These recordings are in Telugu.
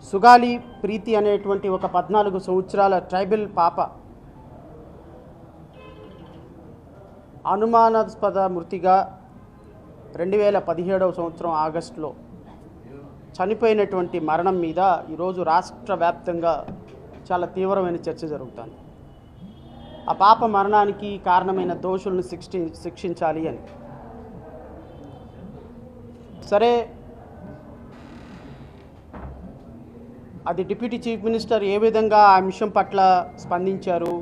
సుగాలి ప్రీతి అనేటువంటి ఒక 14 సంవత్సరాల ట్రైబల్ పాప అనుమానాస్పద మృతిగా 2017వ సంవత్సరం ఆగస్టులో చనిపోయినటువంటి మరణం మీద ఈరోజు రాష్ట్ర వ్యాప్తంగా చాలా తీవ్రమైన చర్చ జరుగుతుంది. ఆ పాప మరణానికి కారణమైన దోషులను శిక్షించాలి అని. సరే, అది డిప్యూటీ చీఫ్ మినిస్టర్ ఏ విధంగా ఆ అంశం పట్ల స్పందించారు,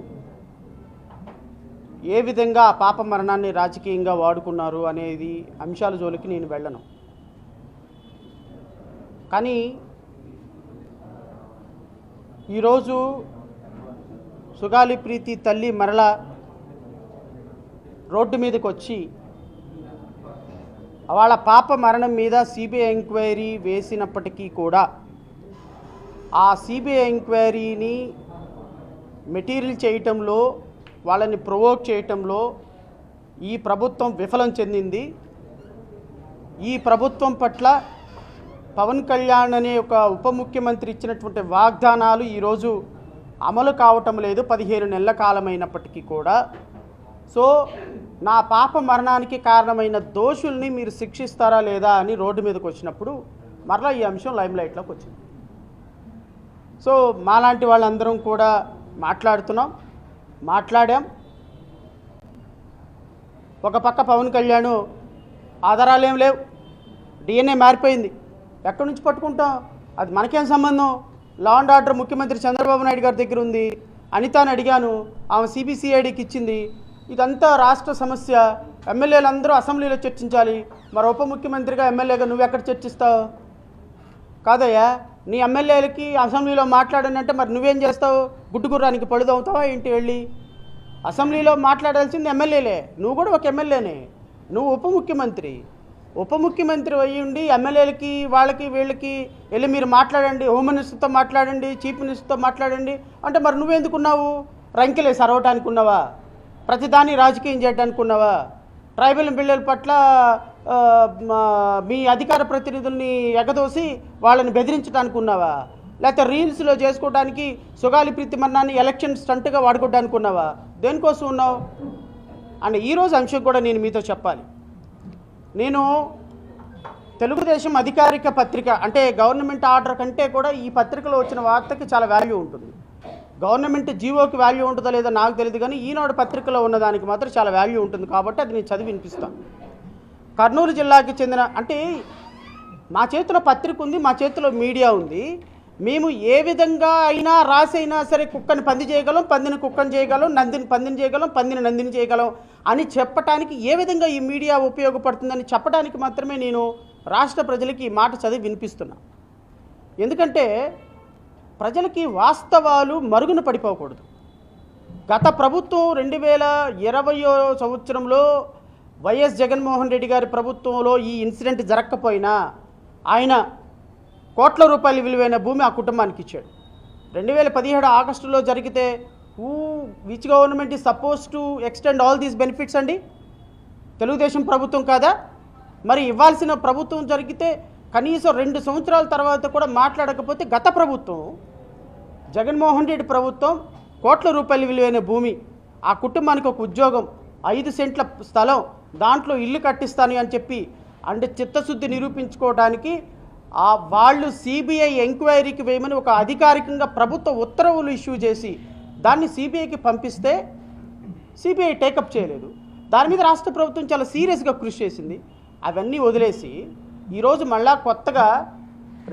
ఏ విధంగా ఆ పాప మరణాన్ని రాజకీయంగా వాడుకున్నారు అనేది అంశాల జోలికి నేను వెళ్ళను. కానీ ఈరోజు సుగాలి ప్రీతి తల్లి మరలా రోడ్డు మీదకి వచ్చి వాళ్ళ పాప మరణం మీద సిబిఐ ఎంక్వైరీ వేసినప్పటికీ కూడా ఆ సిబిఐ ఎంక్వైరీని మెటీరియల్ చేయటంలో, వాళ్ళని ప్రొవోక్ చేయటంలో ఈ ప్రభుత్వం విఫలం చెందింది. ఈ ప్రభుత్వం పట్ల పవన్ కళ్యాణ్ అనే ఒక ఉప ముఖ్యమంత్రి ఇచ్చినటువంటి వాగ్దానాలు ఈరోజు అమలు కావటం లేదు 15 నెలల కాలమైనప్పటికీ కూడా. సో నా పాప మరణానికి కారణమైన దోషుల్ని మీరు శిక్షిస్తారా లేదా అని రోడ్డు మీదకి వచ్చినప్పుడు మరలా ఈ అంశం లైమ్లైట్లోకి వచ్చింది. సో మాలాంటి వాళ్ళందరం కూడా మాట్లాడాం. ఒక పక్క పవన్ కళ్యాణ్ ఆధారాలు ఏం లేవు, డిఎన్ఏ మారిపోయింది, ఎక్కడి నుంచి పట్టుకుంటాం, అది మనకేం సంబంధం, లా అండ్ ఆర్డర్ ముఖ్యమంత్రి చంద్రబాబు నాయుడు గారి దగ్గర ఉంది, అనితాని అడిగాను, ఆమె సిబిసిఐడికి ఇచ్చింది, ఇదంతా రాష్ట్ర సమస్య, ఎమ్మెల్యేలు అందరూ అసెంబ్లీలో చర్చించాలి, మరి ఉప ముఖ్యమంత్రిగా ఎమ్మెల్యేగా నువ్వెక్కడ చర్చిస్తావు? కాదయ్యా, నీ ఎమ్మెల్యేలకి అసెంబ్లీలో మాట్లాడనంటే మరి నువ్వేం చేస్తావు? గుడ్డుగుర్రానికి పడుదవుతావా ఏంటి? వెళ్ళి అసెంబ్లీలో మాట్లాడాల్సింది ఎమ్మెల్యేలే, నువ్వు కూడా ఒక ఎమ్మెల్యేనే, నువ్వు ఉప ముఖ్యమంత్రి అయ్యి ఉండి ఎమ్మెల్యేలకి వాళ్ళకి వీళ్ళకి వెళ్ళి మీరు మాట్లాడండి, హోమ్ మినిస్టర్తో మాట్లాడండి, చీఫ్ మినిస్టర్తో మాట్లాడండి అంటే మరి నువ్వెందుకున్నావు? రంకెలే సరవటానికి ఉన్నావా? ప్రతిదాన్ని రాజకీయం చేయడానికి ఉన్నావా? ట్రైబల్ బిల్లుల పట్ల మీ అధికార ప్రతినిధుల్ని ఎగదోసి వాళ్ళని బెదిరించడానికి ఉన్నావా? లేకపోతే రీల్స్లో చేసుకోవడానికి సుగాలి ప్రీతి మరణాన్ని ఎలక్షన్ స్టంట్గా వాడుకోవడానికి ఉన్నావా? దేనికోసం ఉన్నావు? అండ్ ఈరోజు అంశం కూడా నేను మీతో చెప్పాలి. నేను తెలుగుదేశం అధికారిక పత్రిక అంటే గవర్నమెంట్ ఆర్డర్ కంటే కూడా ఈ పత్రికలో వచ్చిన వార్తకి చాలా వాల్యూ ఉంటుంది. గవర్నమెంట్ జీవోకి వాల్యూ ఉంటుందో లేదో నాకు తెలియదు, కానీ ఈనాడు పత్రికలో ఉన్నదానికి మాత్రం చాలా వాల్యూ ఉంటుంది కాబట్టి అది నేను చదివి వినిపిస్తాను. కర్నూలు జిల్లాకి చెందిన, అంటే మా చేతిలో పత్రిక ఉంది, మా చేతిలో మీడియా ఉంది, మేము ఏ విధంగా అయినా రాసైనా సరే కుక్కని పంది చేయగలం, పందిని కుక్కని చేయగలం, నందిని పందిని చేయగలం, పందిని నందిని చేయగలం అని చెప్పటానికి ఏ విధంగా ఈ మీడియా ఉపయోగపడుతుందని చెప్పడానికి మాత్రమే నేను రాష్ట్ర ప్రజలకి ఈ మాట చదివి వినిపిస్తున్నా. ఎందుకంటే ప్రజలకి వాస్తవాలు మరుగున పడిపోకూడదు. గత ప్రభుత్వం 2020వ సంవత్సరంలో వైఎస్ జగన్మోహన్ రెడ్డి గారి ప్రభుత్వంలో ఈ ఇన్సిడెంట్ జరగకపోయినా ఆయన కోట్ల రూపాయల విలువైన భూమి ఆ కుటుంబానికి ఇచ్చాడు. 2017 ఆగస్టులో జరిగితే which government is suppose to extend all these benefits అండి? తెలుగుదేశం ప్రభుత్వం కాదా? మరి ఇవ్వాల్సిన ప్రభుత్వం జరిగితే కనీసం 2 సంవత్సరాల తర్వాత కూడా మాట్లాడకపోతే గత ప్రభుత్వం జగన్మోహన్ రెడ్డి ప్రభుత్వం కోట్ల రూపాయల విలువైన భూమి, ఆ కుటుంబానికి ఒక ఉద్యోగం, 5 సెంట్ల స్థలం, దాంట్లో ఇల్లు కట్టిస్తాను అని చెప్పి అంటే చిత్తశుద్ధి నిరూపించుకోవడానికి వాళ్ళు సిబిఐ ఎంక్వైరీకి వేయమని ఒక అధికారికంగా ప్రభుత్వ ఉత్తర్వులు ఇష్యూ చేసి దాన్ని సిబిఐకి పంపిస్తే సిబిఐ టేకప్ చేయలేదు. దాని మీద రాష్ట్ర ప్రభుత్వం చాలా సీరియస్గా కృషి చేసింది. అవన్నీ వదిలేసి ఈరోజు మళ్ళా కొత్తగా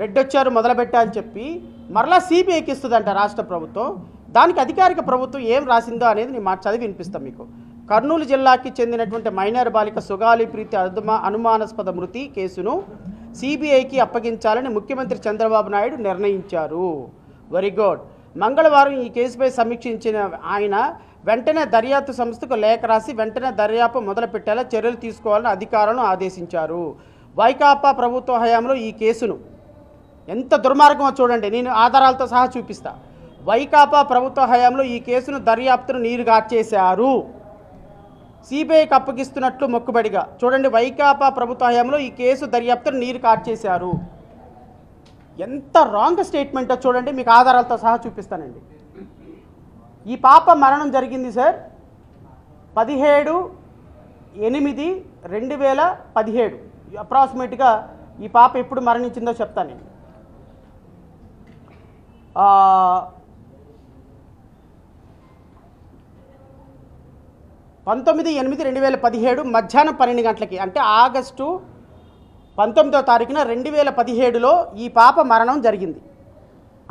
రెడ్డొచ్చారు మొదలుపెట్టా అని చెప్పి మరలా సిబిఐకి ఇస్తుందంట రాష్ట్ర ప్రభుత్వం. దానికి అధికారిక ప్రభుత్వం ఏం రాసిందో అనేది నేను చదివి వినిపిస్తాను మీకు. కర్నూలు జిల్లాకి చెందినటువంటి మైనర్ బాలిక సుగాలి ప్రీతి అనుమానాస్పద మృతి కేసును సిబిఐకి అప్పగించాలని ముఖ్యమంత్రి చంద్రబాబు నాయుడు నిర్ణయించారు. Very good. మంగళవారం ఈ కేసుపై సమీక్షించిన ఆయన వెంటనే దర్యాప్తు సంస్థకు లేఖ రాసి వెంటనే దర్యాప్తు మొదలుపెట్టేలా చర్యలు తీసుకోవాలని అధికారులను ఆదేశించారు. వైకాపా ప్రభుత్వ హయాంలో ఈ కేసును, ఎంత దుర్మార్గమో చూడండి, నేను ఆధారాలతో సహా చూపిస్తా. వైకాపా ప్రభుత్వ హయాంలో ఈ కేసును దర్యాప్తును నీరుగార్చేశారు. సిబిఐకి అప్పగిస్తున్నట్లు మొక్కుబడిగా చూడండి, వైకాపా ప్రభుత్వ హయాంలో ఈ కేసు దర్యాప్తును నీరు కార్చేశారు. ఎంత రాంగ్ స్టేట్మెంటో చూడండి, మీకు ఆధారాలతో సహా చూపిస్తానండి. ఈ పాప మరణం జరిగింది సార్ 17/8/2017. అప్రాక్సిమేట్గా ఈ పాప ఎప్పుడు మరణించిందో చెప్తానండి. 19/8/2017 మధ్యాహ్నం 12 గంటలకి, అంటే ఆగస్టు 19వ తారీఖున 2017లో ఈ పాప మరణం జరిగింది.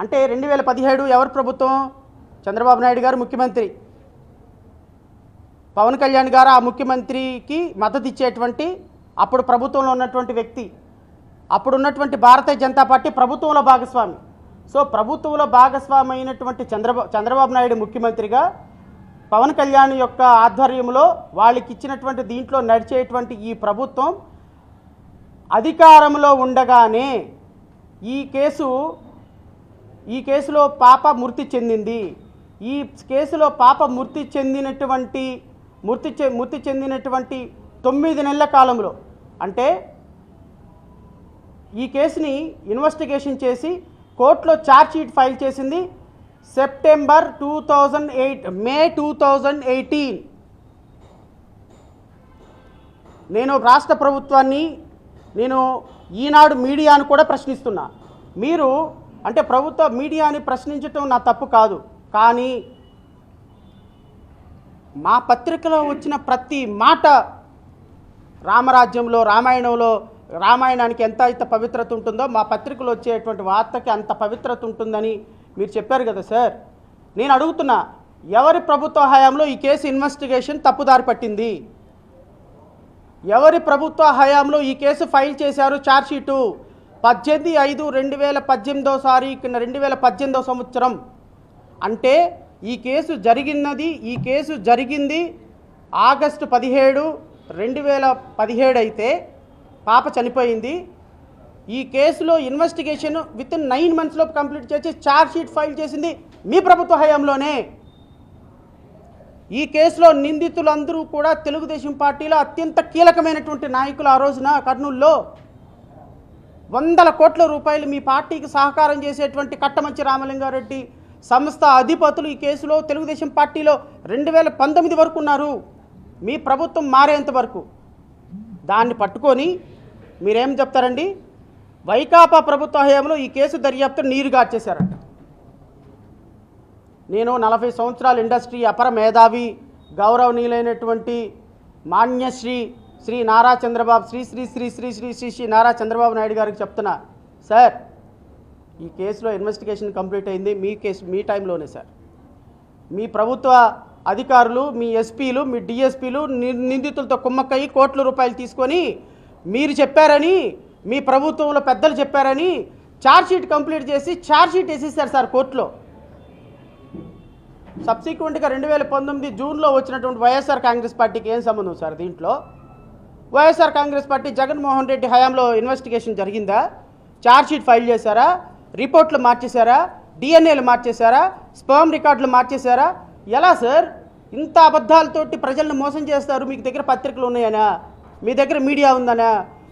అంటే 2017 ఎవరి ప్రభుత్వం? చంద్రబాబు నాయుడు గారు ముఖ్యమంత్రి, పవన్ కళ్యాణ్ గారు ఆ ముఖ్యమంత్రికి మద్దతు ఇచ్చేటువంటి అప్పుడు ప్రభుత్వంలో ఉన్నటువంటి వ్యక్తి, అప్పుడు ఉన్నటువంటి భారతీయ జనతా పార్టీ ప్రభుత్వంలో భాగస్వామి. సో ప్రభుత్వంలో భాగస్వామి అయినటువంటి చంద్రబాబు నాయుడు ముఖ్యమంత్రిగా పవన్ కళ్యాణ్ యొక్క ఆధ్వర్యంలో వాళ్ళకి ఇచ్చినటువంటి దీంట్లో నడిచేటువంటి ఈ ప్రభుత్వం అధికారంలో ఉండగానే ఈ కేసులో పాప మృతి చెందింది. ఈ కేసులో పాప మృతి చెందినటువంటి 9 నెలల కాలంలో, అంటే ఈ కేసుని ఇన్వెస్టిగేషన్ చేసి కోర్టులో ఛార్జ్షీట్ ఫైల్ చేసింది సెప్టెంబర్ 2008, మే 2018. నేను రాష్ట్ర ప్రభుత్వాన్ని, నేను ఈనాడు మీడియాను కూడా ప్రశ్నిస్తున్నా. మీరు అంటే ప్రభుత్వ మీడియాని ప్రశ్నించటం నా తప్పు కాదు, కానీ మా పత్రికలో వచ్చిన ప్రతి మాట రామరాజ్యంలో, రామాయణానికి ఎంత అయితే పవిత్రత ఉంటుందో మా పత్రికలో వచ్చేటువంటి వార్తకి అంత పవిత్రత ఉంటుందని మీరు చెప్పారు కదా సార్. నేను అడుగుతున్నా, ఎవరి ప్రభుత్వ హయాంలో ఈ కేసు ఇన్వెస్టిగేషన్ తప్పుదారి పట్టింది? ఎవరి ప్రభుత్వ హయాంలో ఈ కేసు ఫైల్ చేశారు ఛార్జ్షీటు? 18/5/2018 సంవత్సరం. అంటే ఈ కేసు జరిగింది ఆగస్టు 17, 2017 అయితే పాప చనిపోయింది. ఈ కేసులో ఇన్వెస్టిగేషన్ విత్ 9 monthsలో కంప్లీట్ చేసి ఛార్జ్షీట్ ఫైల్ చేసింది మీ ప్రభుత్వ హయాంలోనే. ఈ కేసులో నిందితులందరూ కూడా తెలుగుదేశం పార్టీలో అత్యంత కీలకమైనటువంటి నాయకులు. ఆ రోజున కర్నూలులో 100 కోట్ల రూపాయలు మీ పార్టీకి సహకారం చేసేటువంటి కట్టమంచి రామలింగారెడ్డి సంస్థ అధిపతులు ఈ కేసులో తెలుగుదేశం పార్టీలో 2019 వరకు ఉన్నారు, మీ ప్రభుత్వం మారేంత వరకు. దాన్ని పట్టుకొని మీరేం చెప్తారండి? వైకాపా ప్రభుత్వ హయాంలో ఈ కేసు దర్యాప్తు నీరు గార్చేశారంట. నేను 40 సంవత్సరాల ఇండస్ట్రీ అపర మేధావి గౌరవనీయులైనటువంటి శ్రీ నారా చంద్రబాబు శ్రీ నారా చంద్రబాబు నాయుడు గారికి చెప్తున్నా, సార్ ఈ కేసులో ఇన్వెస్టిగేషన్ కంప్లీట్ అయింది మీ కేసు మీ టైంలోనే సార్. మీ ప్రభుత్వ అధికారులు, మీ ఎస్పీలు, మీ డిఎస్పీలు నిందితులతో కుమ్మక్కయ్యి కోట్ల రూపాయలు తీసుకొని మీరు చెప్పారని, మీ ప్రభుత్వంలో పెద్దలు చెప్పారని ఛార్జ్షీట్ కంప్లీట్ చేసి ఛార్జ్షీట్ వేసేసారు సార్ కోర్టులో. సబ్సిక్వెంట్గా 2019 జూన్లో వచ్చినటువంటి వైఎస్ఆర్ కాంగ్రెస్ పార్టీకి ఏం సంబంధం సార్ దీంట్లో? వైఎస్ఆర్ కాంగ్రెస్ పార్టీ జగన్మోహన్ రెడ్డి హయాంలో ఇన్వెస్టిగేషన్ జరిగిందా? ఛార్జ్షీట్ ఫైల్ చేశారా? రిపోర్ట్లు మార్చేశారా? డిఎన్ఏలు మార్చేశారా? స్పర్మ్ రికార్డులు మార్చేశారా? ఎలా సార్ ఇంత అబద్ధాలతోటి ప్రజలను మోసం చేస్తారు? మీకు దగ్గర పత్రికలు ఉన్నాయనా? మీ దగ్గర మీడియా ఉందనా?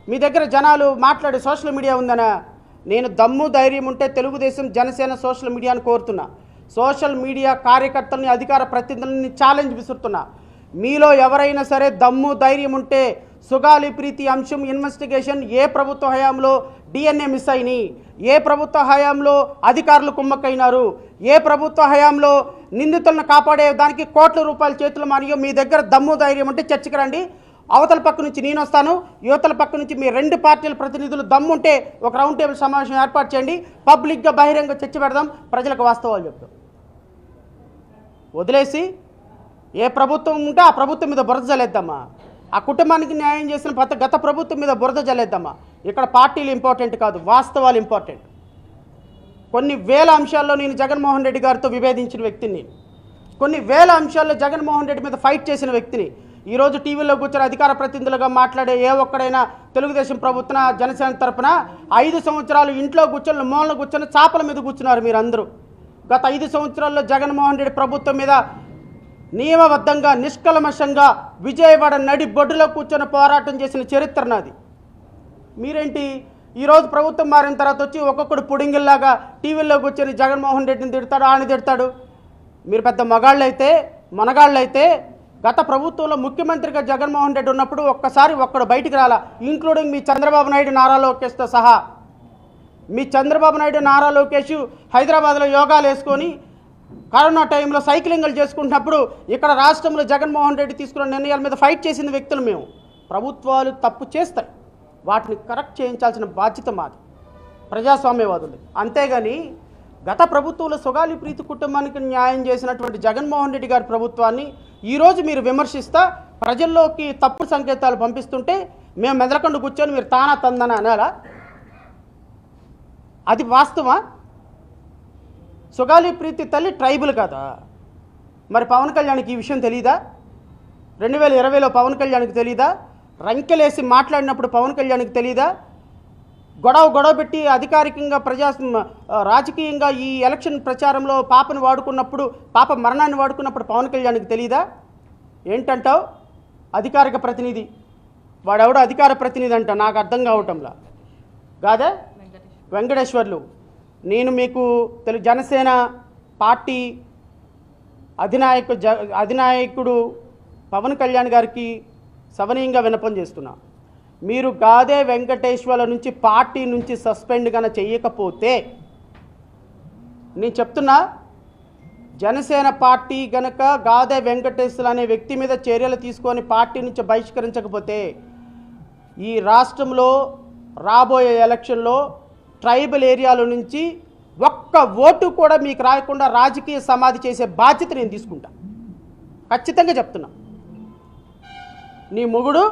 మీ దగ్గర జనాలు మాట్లాడే సోషల్ మీడియా ఉందనా? నేను దమ్ము ధైర్యం ఉంటే తెలుగుదేశం జనసేన సోషల్ మీడియాను కోరుతున్నా, సోషల్ మీడియా కార్యకర్తల్ని, అధికార ప్రతినిధులని ఛాలెంజ్ విసురుతున్నా. మీలో ఎవరైనా సరే దమ్ము ధైర్యం ఉంటే సుగాలి ప్రీతి అంశం ఇన్వెస్టిగేషన్ ఏ ప్రభుత్వ హయాంలో డిఎన్ఏ మిస్ అయినాయి, ఏ ప్రభుత్వ హయాంలో అధికారులు కుమ్మక్కైనారు, ఏ ప్రభుత్వ హయాంలో నిందితులను కాపాడే దానికి కోట్ల రూపాయల చేతులు మారియో మీ దగ్గర దమ్ము ధైర్యం ఉంటే చర్చకి రండి. అవతల పక్క నుంచి నేను వస్తాను, యువతల పక్క నుంచి మీ 2 పార్టీల ప్రతినిధులు దమ్ముంటే ఒక రౌండ్ టేబుల్ సమావేశం ఏర్పాటు చేయండి, పబ్లిక్గా బహిరంగ చర్చ పెడదాం, ప్రజలకు వాస్తవాలు చెప్తాం. వదిలేసి ఏ ప్రభుత్వం ఉంటే ఆ ప్రభుత్వం మీద బురద జల్లేద్దామా? ఆ కుటుంబానికి న్యాయం చేసిన గత ప్రభుత్వం మీద బురద జల్లేద్దామా? ఇక్కడ పార్టీలు ఇంపార్టెంట్ కాదు, వాస్తవాలు ఇంపార్టెంట్. కొన్ని వేల అంశాల్లో నేను జగన్మోహన్ రెడ్డి గారితో విభేదించిన వ్యక్తిని, కొన్ని వేల అంశాల్లో జగన్మోహన్ రెడ్డి మీద ఫైట్ చేసిన వ్యక్తిని. ఈరోజు టీవీలో కూర్చొని అధికార ప్రతినిధులుగా మాట్లాడే ఏ ఒక్కడైనా తెలుగుదేశం ప్రభుత్వం జనసేన తరఫున 5 సంవత్సరాలు ఇంట్లో కూర్చొని మూలన కూర్చొని చాపల మీద కూర్చున్నారు మీరందరూ. గత 5 సంవత్సరాల్లో జగన్మోహన్ రెడ్డి ప్రభుత్వం మీద నియమబద్ధంగా, నిష్కల్మషంగా విజయవాడ నడి బొడ్డులో కూర్చొని పోరాటం చేసిన చరిత్ర నాది. మీరేంటి ఈరోజు ప్రభుత్వం మారిన తర్వాత వచ్చి ఒక్కొక్కడు పుడింగిల్లాగా టీవీల్లోకి వచ్చి జగన్మోహన్ రెడ్డిని తిడతాడు, ఆయన తిడతాడు. మీరు పెద్ద మగాళ్ళైతే మనగాళ్ళైతే గత ప్రభుత్వంలో ముఖ్యమంత్రిగా జగన్మోహన్ రెడ్డి ఉన్నప్పుడు ఒక్కసారి ఒక్కడు బయటికి రాలా, ఇంక్లూడింగ్ మీ చంద్రబాబు నాయుడు, నారా లోకేష్తో సహా. మీ చంద్రబాబు నాయుడు, నారా లోకేష్ హైదరాబాద్లో యోగాలు వేసుకొని కరోనా టైంలో సైక్లింగ్లు చేసుకుంటున్నప్పుడు ఇక్కడ రాష్ట్రంలో జగన్మోహన్ రెడ్డి తీసుకున్న నిర్ణయాల మీద ఫైట్ చేసిన వ్యక్తులు మేము. ప్రభుత్వాలు తప్పు చేస్తాయి, వాటిని కరెక్ట్ చేయించాల్సిన బాధ్యత మాది, ప్రజాస్వామ్యవాదులు. అంతేగాని గత ప్రభుత్వంలో సుగాలి ప్రీతి కుటుంబానికి న్యాయం చేసినటువంటి జగన్మోహన్ రెడ్డి గారి ప్రభుత్వాన్ని ఈరోజు మీరు విమర్శిస్తా ప్రజల్లోకి తప్పుడు సంకేతాలు పంపిస్తుంటే మేము మెదలకుండా కూర్చొని మీరు తానా తందన అనాలా? అది వాస్తవా? సుగాలి ప్రీతి తల్లి ట్రైబుల్ కదా, మరి పవన్ కళ్యాణ్కి ఈ విషయం తెలీదా? 2020లో పవన్ కళ్యాణ్కి తెలీదా? రంకెలేసి మాట్లాడినప్పుడు పవన్ కళ్యాణ్కి తెలీదా? గొడవ పెట్టి అధికారికంగా రాజకీయంగా ఈ ఎలక్షన్ ప్రచారంలో పాపను వాడుకున్నప్పుడు, పాప మరణాన్ని వాడుకున్నప్పుడు పవన్ కళ్యాణ్కి తెలీదా? ఏంటంటావు? అధికారిక ప్రతినిధి వాడెవడో అధికార ప్రతినిధి అంట, నాకు అర్థం కావటంలా. కాదా వెంకటేశ్వర్లు, నేను మీకు జనసేన పార్టీ అధినాయకుడు పవన్ కళ్యాణ్ గారికి సవనీయంగా విన్నపం చేస్తున్నా. మీరు గాదే వెంకటేశ్వర్ల నుంచి పార్టీ నుంచి సస్పెండ్ కనుక చేయకపోతే, నేను చెప్తున్నా, జనసేన పార్టీ కనుక గాదే వెంకటేశ్వర్లు అనే వ్యక్తి మీద చర్యలు తీసుకొని పార్టీ నుంచి బహిష్కరించకపోతే ఈ రాష్ట్రంలో రాబోయే ఎలక్షన్లో ట్రైబల్ ఏరియాల నుంచి ఒక్క ఓటు కూడా మీకు రాకుండా రాజకీయ సమాధి చేసే బాధ్యత నేను తీసుకుంటా. ఖచ్చితంగా చెప్తున్నా. నీ మొగుడు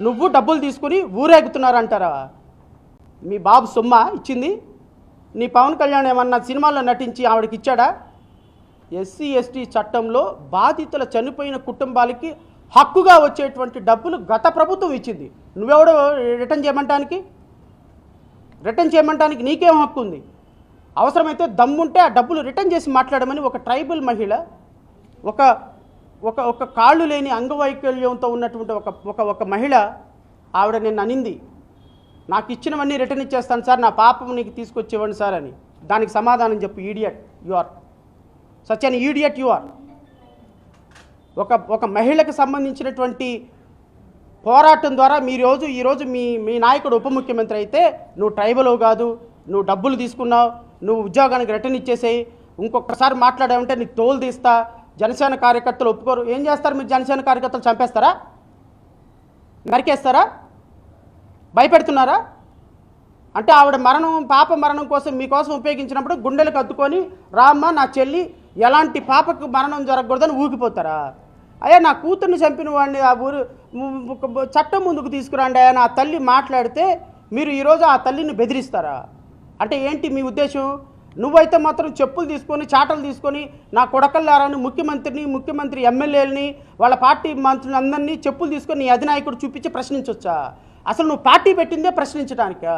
నువ్వు డబ్బులు తీసుకుని ఊరేగుతున్నారంటారా? మీ బాబు సొమ్మ ఇచ్చింది? నీ పవన్ కళ్యాణ్ ఏమన్నా సినిమాల్లో నటించి ఆవిడకి ఇచ్చాడా? ఎస్సీ ఎస్టీ చట్టంలో బాధితుల చనిపోయిన కుటుంబాలకి హక్కుగా వచ్చేటువంటి డబ్బులు గత ప్రభుత్వం ఇచ్చింది. నువ్వెవడో రిటర్న్ చేయమంటానికి నీకేం హక్కు ఉంది? అవసరమైతే దమ్ముంటే ఆ డబ్బులు రిటర్న్ చేసి మాట్లాడమని ఒక ట్రైబల్ మహిళ, ఒక కాళ్ళు లేని అంగవైకల్యంతో ఉన్నటువంటి ఒక మహిళ ఆవిడ నిన్ను అనింది, నాకు ఇచ్చినవన్నీ రిటర్న్ ఇచ్చేస్తాను సార్, నా పాపం నీకు తీసుకొచ్చేవ్వండి సార్ అని. దానికి సమాధానం చెప్పు. Idiot you are, such an idiot you are. ఒక మహిళకు సంబంధించినటువంటి పోరాటం ద్వారా ఈరోజు మీ నాయకుడు ఉప ముఖ్యమంత్రి అయితే నువ్వు ట్రైబల్ కాదు, నువ్వు డబ్బులు తీసుకున్నావు, నువ్వు ఉద్యోగానికి రిటర్న్ ఇచ్చేసేయి, ఇంకొకసారి మాట్లాడావంటే నీకు తోలు తీస్తా, జనసేన కార్యకర్తలు ఒప్పుకోరు. ఏం చేస్తారు మీరు? జనసేన కార్యకర్తలు చంపేస్తారా? నరికేస్తారా? భయపెడుతున్నారా? అంటే ఆవిడ పాప మరణం కోసం మీకోసం ఉపయోగించినప్పుడు గుండెలకు అద్దుకొని రామ్మ నా చెల్లి ఎలాంటి పాపకు మరణం జరగకూడదని ఊగిపోతారా? అయ్యా నా కూతుర్ని చంపిన వాడిని ఆ ఊరు చట్టం ముందుకు తీసుకురండి అయ్యా నా తల్లి మాట్లాడితే మీరు ఈరోజు ఆ తల్లిని బెదిరిస్తారా? అంటే ఏంటి మీ ఉద్దేశం? నువ్వైతే మాత్రం చెప్పులు తీసుకొని చాటలు తీసుకొని నా కొడకల్లారని ముఖ్యమంత్రి ఎమ్మెల్యేలని వాళ్ళ పార్టీ మంత్రులు అందరినీ చెప్పులు తీసుకొని నీ అధినాయకుడు చూపించి ప్రశ్నించవచ్చా? అసలు నువ్వు పార్టీ పెట్టిందే ప్రశ్నించడానికా?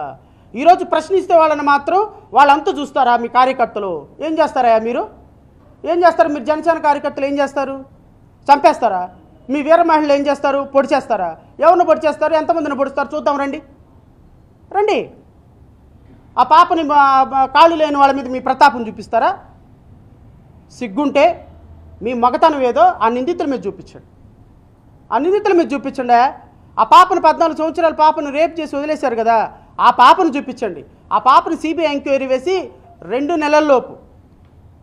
ఈరోజు ప్రశ్నిస్తే వాళ్ళని మాత్రం వాళ్ళంతా చూస్తారా? మీ కార్యకర్తలు ఏం చేస్తారా? మీరు ఏం చేస్తారు? మీరు జనసేన కార్యకర్తలు ఏం చేస్తారు? చంపేస్తారా? మీ వీర మహిళలు ఏం చేస్తారు? పొడి చేస్తారా? ఎవరిని పొడి చేస్తారు? ఎంతమందిని పొడుస్తారు? చూద్దాం రండి. ఆ పాపని కాళ్ళు లేని వాళ్ళ మీద మీ ప్రతాపం చూపిస్తారా? సిగ్గుంటే మీ మగతనం ఏదో ఆ నిందితుల మీద చూపించండి. ఆ పాపను 14 సంవత్సరాల పాపను రేప్ చేసి వదిలేశారు కదా, ఆ పాపను చూపించండి. ఆ పాపను సిబిఐ ఎంక్వైరీ వేసి 2 నెలల్లోపు,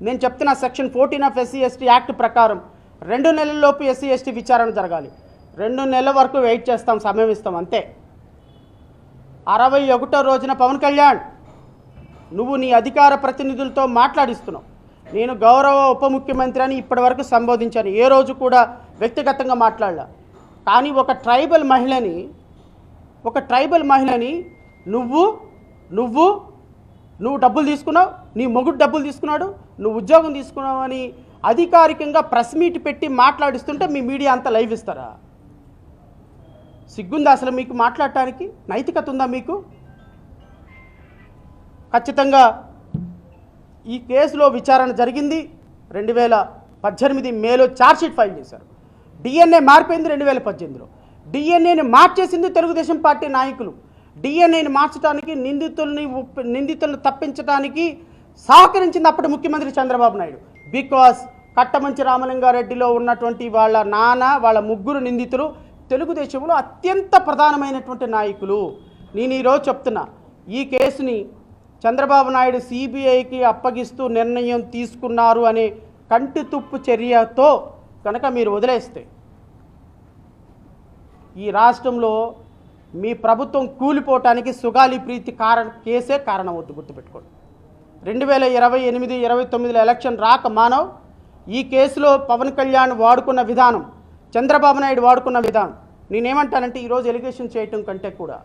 నేను చెప్తున్నా section 14 of SC ST act ప్రకారం 2 నెలల్లోపు ఎస్సీ ఎస్టీ విచారణ జరగాలి. 2 నెలల వరకు వెయిట్ చేస్తాం, సమయం ఇస్తాం అంతే. 61వ రోజున పవన్ కళ్యాణ్ నువ్వు నీ అధికార ప్రతినిధులతో మాట్లాడిస్తున్నావు. నేను గౌరవ ఉప ముఖ్యమంత్రి అని ఇప్పటివరకు సంబోధించాను, ఏ రోజు కూడా వ్యక్తిగతంగా మాట్లాడలా. కానీ ఒక ట్రైబల్ మహిళని నువ్వు డబ్బులు తీసుకున్నావు, నీ మొగుడు డబ్బులు తీసుకున్నాడు, నువ్వు ఉద్యోగం తీసుకున్నావు అని అధికారికంగా ప్రెస్ మీట్ పెట్టి మాట్లాడిస్తుంటే మీ మీడియా అంతా లైవ్ ఇస్తారా? సిగ్గుందా అసలు మీకు? మాట్లాడటానికి నైతికత ఉందా మీకు? ఖచ్చితంగా ఈ కేసులో విచారణ జరిగింది. 2018 మేలో ఛార్జ్షీట్ ఫైల్ చేశారు. డిఎన్ఏ మారిపోయింది 2018లో. డిఎన్ఏని మార్చేసింది తెలుగుదేశం పార్టీ నాయకులు. డిఎన్ఏని మార్చడానికి నిందితులను తప్పించడానికి సహకరించింది అప్పటి ముఖ్యమంత్రి చంద్రబాబు నాయుడు. బికాస్ కట్టమంచి రామలింగారెడ్డిలో ఉన్నటువంటి వాళ్ళ నాన్న, వాళ్ళ ముగ్గురు నిందితులు తెలుగుదేశంలో అత్యంత ప్రధానమైనటువంటి నాయకులు. నేను ఈరోజు చెప్తున్నా, ఈ కేసుని చంద్రబాబు నాయుడు సిబిఐకి అప్పగిస్తూ నిర్ణయం తీసుకున్నారు అనే కంటి తుప్పు చర్యతో కనుక మీరు వదిలేస్తే ఈ రాష్ట్రంలో మీ ప్రభుత్వం కూలిపోవటానికి సుగాలి ప్రీతి కేసే కారణం అవుతుంది, గుర్తుపెట్టుకోండి. 2028-29 ఎలక్షన్ రాక మానవ్ ఈ కేసులో పవన్ కళ్యాణ్ వాడుకున్న విధానం, చంద్రబాబు నాయుడు వాడుకున్న విధానం, నేనేమంటానంటే ఈరోజు ఎలిగేషన్ చేయటం కంటే కూడా